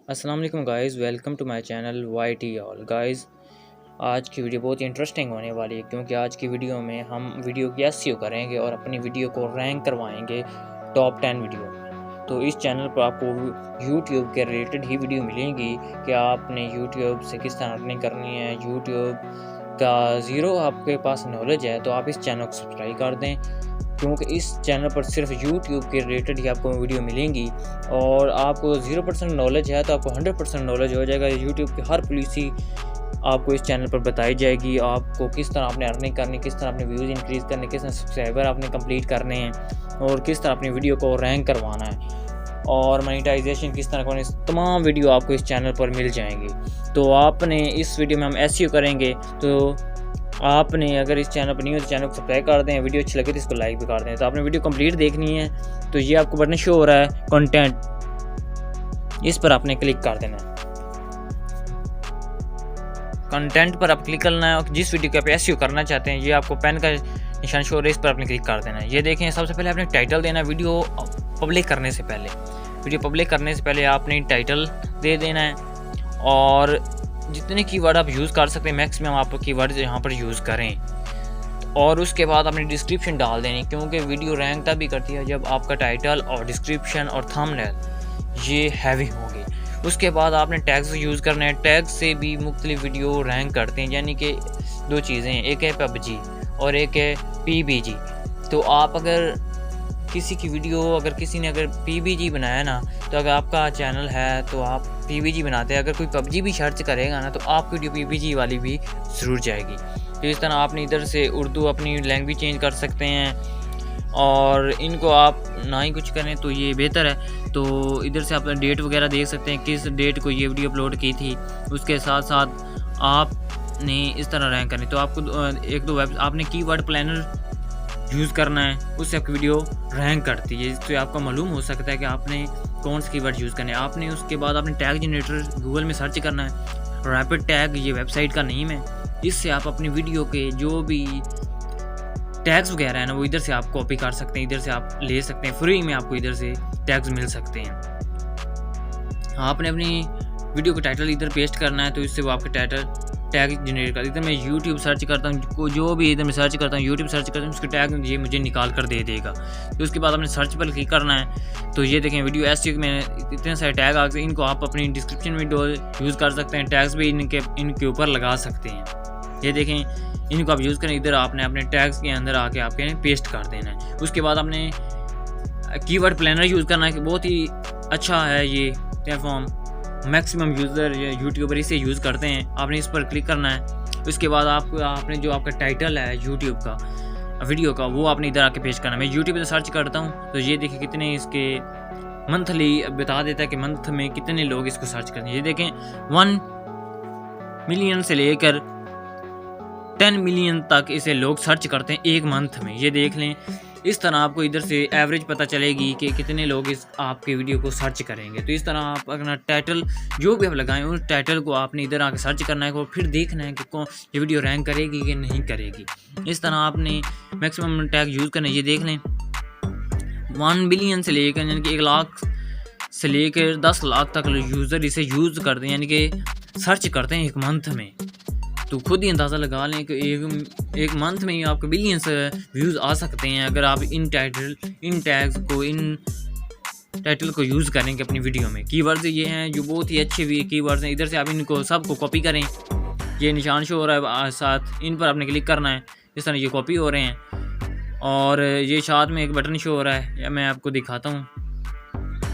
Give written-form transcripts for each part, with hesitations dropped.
अस्सलाम वालेकुम guys, welcome to my channel Y T all guys. आज की वीडियो बहुत इंटरेस्टिंग होने वाली है क्योंकि आज की वीडियो में हम वीडियो की एसईओ करेंगे और अपनी वीडियो को रैंक करवाएंगे टॉप 10 वीडियो में। तो इस चैनल पर आपको यूट्यूब के रिलेटेड ही वीडियो मिलेंगी कि आपने यूट्यूब से किस तरह अर्निंग करनी है। यूट्यूब का ज़ीरो आपके पास नॉलेज है तो आप इस चैनल को सब्सक्राइब कर दें क्योंकि इस चैनल पर सिर्फ यूट्यूब के रिलेटेड ही आपको वीडियो मिलेंगी। और आपको 0% नॉलेज है तो आपको 100% नॉलेज हो जाएगा। यूट्यूब की हर पॉलिसी आपको इस चैनल पर बताई जाएगी। आपको किस तरह आपने अर्निंग करनी, किस तरह अपने व्यूज़ इंक्रीज़ करने, किस तरह सब्सक्राइबर आपने कंप्लीट करने हैं और किस तरह अपनी वीडियो को रैंक करवाना है और मोनेटाइजेशन किस तरह करनी, तमाम वीडियो आपको इस चैनल पर मिल जाएंगी। तो आपने इस वीडियो में हम एसईओ करेंगे। तो आपने अगर इस चैनल पर नहीं हो तो चैनल को सब्सक्राइब कर दें, वीडियो अच्छी लगे तो इसको लाइक भी कर दें। तो आपने वीडियो कंप्लीट देखनी है तो ये आपको बटन शो हो रहा है कंटेंट, इस पर आपने क्लिक कर देना है। कंटेंट पर आप क्लिक करना है और जिस वीडियो का आप एसईओ करना चाहते हैं ये आपको पेन का निशान शो हो रहा है, इस पर आपने क्लिक कर देना है। ये देखें, सबसे पहले आपने टाइटल देना है। वीडियो पब्लिक करने से पहले आपने टाइटल दे देना है और जितने कीवर्ड आप यूज़ कर सकते हैं मैक्सिमम आप कीवर्ड यहाँ पर यूज़ करें। और उसके बाद आपने डिस्क्रिप्शन डाल देनी क्योंकि वीडियो रैंक तभी करती है जब आपका टाइटल और डिस्क्रिप्शन और थंबनेल ये हैवी होंगे। उसके बाद आपने टैग्स यूज़ करना है। टैग से भी मुख्तलिफ वीडियो रैंक करते हैं, यानी कि दो चीज़ें हैं, एक है पबजी और एक है पीबीजी। तो आप अगर किसी की वीडियो अगर किसी ने अगर पीबीजी बनाया ना, तो अगर आपका चैनल है तो आप पीबीजी बनाते हैं। अगर कोई पबजी भी सर्च करेगा ना तो आपकी वीडियो पीबीजी वाली भी ज़रूर जाएगी। तो इस तरह आपने इधर से उर्दू अपनी लैंग्वेज चेंज कर सकते हैं और इनको आप ना ही कुछ करें तो ये बेहतर है। तो इधर से आप डेट वगैरह देख सकते हैं, किस डेट को ये वीडियो अपलोड की थी। उसके साथ साथ आपने इस तरह रैंक करनी। तो आपको एक दो वेब आपने कीवर्ड प्लानर यूज़ करना है, उससे आपकी वीडियो रैंक करती है। इससे आपको मालूम हो सकता है कि आपने कौन से कीवर्ड यूज़ करने हैं। आपने उसके बाद आपने टैग जनरेटर गूगल में सर्च करना है। रैपिड टैग ये वेबसाइट का नेम है। इससे आप अपनी वीडियो के जो भी टैग्स वगैरह है ना वो इधर से आप कॉपी कर सकते हैं, इधर से आप ले सकते हैं। फ्री में आपको इधर से टैग्स मिल सकते हैं। आपने अपनी वीडियो का टाइटल इधर पेस्ट करना है तो इससे वो आपका टाइटल टैग जनरेट कर। इधर मैं यूट्यूब सर्च करता हूँ, जो भी इधर मैं सर्च करता हूँ यूट्यूब सर्च करता हूँ, उसके टैग ये मुझे निकाल कर दे देगा। तो उसके बाद आपने सर्च पर क्लिक करना है। तो ये देखें वीडियो एसईओ में इतने सारे टैग आ गए, इनको आप अपनी डिस्क्रिप्शन में यूज़ कर सकते हैं। टैग्स भी इनके ऊपर लगा सकते हैं। ये देखें, इनको आप यूज़ करें। इधर आपने अपने टैग्स के अंदर आके आपके पेस्ट कर देना है। उसके बाद आपने कीवर्ड प्लानर यूज़ करना है कि बहुत ही अच्छा है ये प्लेटफॉर्म। मैक्सिमम यूज़र यूट्यूबर इसे यूज़ करते हैं। आपने इस पर क्लिक करना है। उसके बाद आपने जो आपका टाइटल है यूट्यूब का वीडियो का वो आपने इधर आके पेश करना है। मैं यूट्यूब पर सर्च करता हूँ तो ये देखिए कितने इसके मंथली बता देता है कि मंथ में कितने लोग इसको सर्च करते हैं। ये देखें 1 मिलियन से लेकर 10 मिलियन तक इसे लोग सर्च करते हैं एक मंथ में। ये देख लें, इस तरह आपको इधर से एवरेज पता चलेगी कि कितने लोग इस आपके वीडियो को सर्च करेंगे। तो इस तरह आप अपना टाइटल जो भी आप लगाएं उस टाइटल को आपने इधर आके सर्च करना है और फिर देखना है कि कौन ये वीडियो रैंक करेगी कि नहीं करेगी। इस तरह आपने मैक्सिमम टैग यूज़ करना है। ये देख लें 1 बिलियन से लेकर यानी कि 1 लाख से लेकर 10 लाख तक यूज़र इसे यूज़ करते हैं, यानी कि सर्च करते हैं एक मंथ में। तो खुद ही अंदाज़ा लगा लें कि एक मंथ में ही आपको बिलियंस व्यूज़ आ सकते हैं अगर आप इन टाइटल को यूज़ करेंगे अपनी वीडियो में। कीवर्ड्स ये हैं जो बहुत ही अच्छे भी कीवर्ड्स हैं। इधर से आप इनको सबको कॉपी करें। ये निशान शो हो रहा है साथ, इन पर आपने क्लिक करना है। इस तरह ये कॉपी हो रहे हैं और ये साथ में एक बटन शो हो रहा है, या मैं आपको दिखाता हूँ।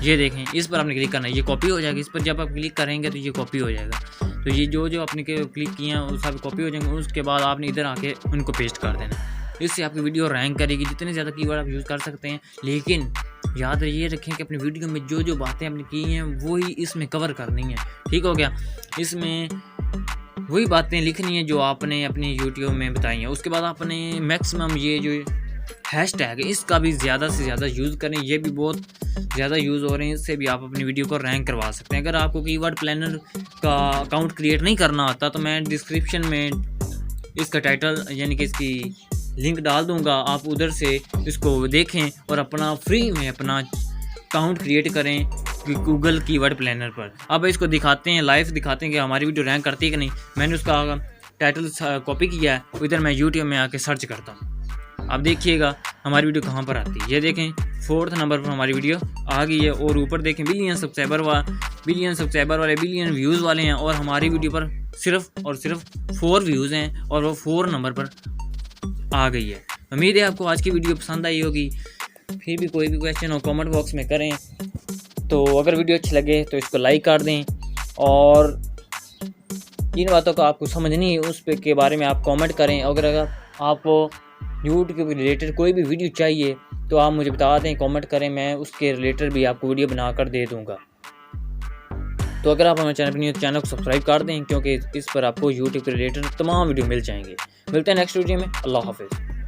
ये देखें, इस पर आपने क्लिक करना है, ये कॉपी हो जाएगा। इस पर जब आप क्लिक करेंगे तो ये कॉपी हो जाएगा। तो ये जो आपने क्लिक किए हैं वो सब कॉपी हो जाएंगे। उसके बाद आपने इधर आके उनको पेस्ट कर देना। इससे आपकी वीडियो रैंक करेगी। जितने ज़्यादा कीवर्ड आप यूज़ कर सकते हैं, लेकिन याद ये रखें कि अपनी वीडियो में जो बातें आपने की हैं वही इसमें कवर करनी है। ठीक हो गया? इसमें वही बातें लिखनी है जो आपने अपनी यूट्यूब में बताई हैं। उसके बाद आपने मैक्सिमम ये जो हैशटैग है इसका भी ज़्यादा से ज़्यादा यूज़ करें। ये भी बहुत ज़्यादा यूज़ हो रहे हैं, इससे भी आप अपनी वीडियो को रैंक करवा सकते हैं। अगर आपको कीवर्ड प्लानर का अकाउंट क्रिएट नहीं करना आता तो मैं डिस्क्रिप्शन में इसका टाइटल यानी कि इसकी लिंक डाल दूंगा, आप उधर से इसको देखें और अपना फ्री में अपना अकाउंट क्रिएट करें गूगल कीवर्ड प्लानर पर। अब इसको दिखाते हैं, लाइव दिखाते हैं कि हमारी वीडियो रैंक करती है कि नहीं। मैंने उसका टाइटल कॉपी किया है, इधर मैं यूट्यूब में आके सर्च करता हूँ। अब देखिएगा हमारी वीडियो कहाँ पर आती है। ये देखें 4th नंबर पर हमारी वीडियो आ गई है, और ऊपर देखें बिलियन सब्सक्राइबर वाले, बिलियन व्यूज़ वाले हैं, और हमारी वीडियो पर सिर्फ और सिर्फ 4 व्यूज़ हैं, और वो 4 नंबर पर आ गई है। उम्मीद है आपको आज की वीडियो पसंद आई होगी। फिर भी कोई भी क्वेश्चन हो कमेंट बॉक्स में करें। तो अगर वीडियो अच्छी लगे तो इसको लाइक कर दें, और जिन बातों को आपको समझ नहीं है उस पे के बारे में आप कमेंट करें। अगर आपको यूट्यूब के रिलेटेड कोई भी वीडियो चाहिए तो आप मुझे बता दें, कमेंट करें, मैं उसके रिलेटेड भी आपको वीडियो बनाकर दे दूँगा। तो अगर आप हमारे चैनल को सब्सक्राइब कर दें, क्योंकि इस पर आपको यूट्यूब के रिलेटेड तमाम वीडियो मिल जाएंगे। मिलते हैं नेक्स्ट वीडियो में। अल्लाह हाफिज़।